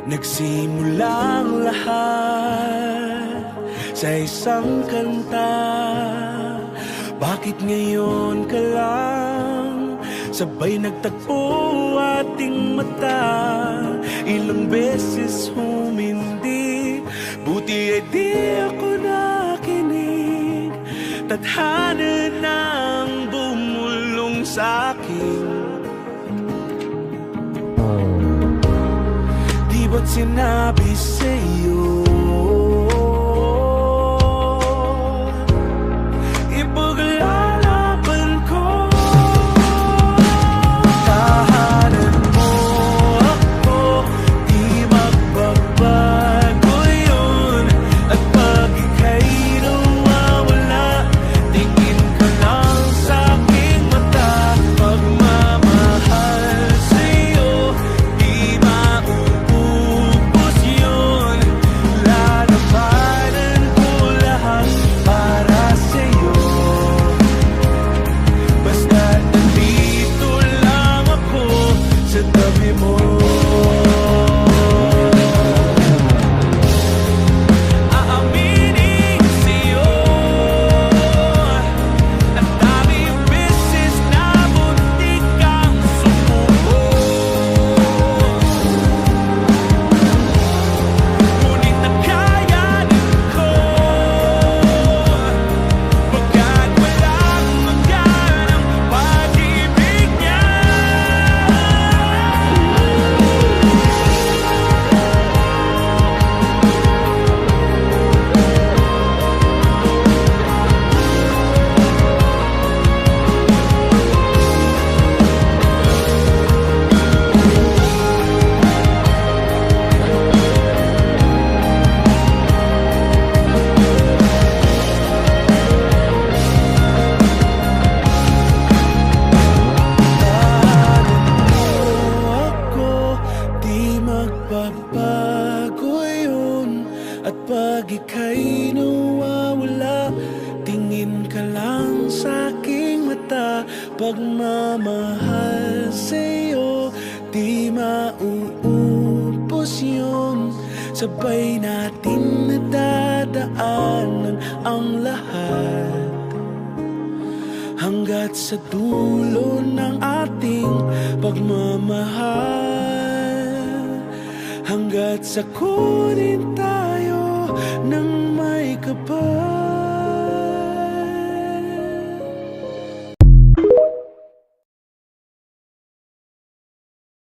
Nagsimulang lahat sa isang kanta. Bakit ngayon ka lang sabay nagtagpo ating mata? Ilang beses humindi, buti ay di ako nakinig. Tadhana nang bumulong sa'kin. Di ba't sinabi sa'yo ipaglalaban ko? Tahanan mo ako, di magbabago yun. At pag ika'y nawawala, tingin ka lang sa'king mata. Pagmamahal sa'yo, di mauubos yun. Lalabanan ko lahat para sa'yo. Basta't nandito lang ako sa tabi mo. Aaminin sa'yo, ang daming beses na muntik kang sumuko. Ngunit nakayanin ko, pagkat walang maganang pag-ibig niya. Ako, di magbabago yun. At pag ika'y nawawala, tingin ka lang sa'king mata. Pagmamahal sa'yo, di mauubos yun. Sabay natin nadadaanan ang lahat hanggat sa dulo ng ating pagmamahal. Hanggat sa kunin tayo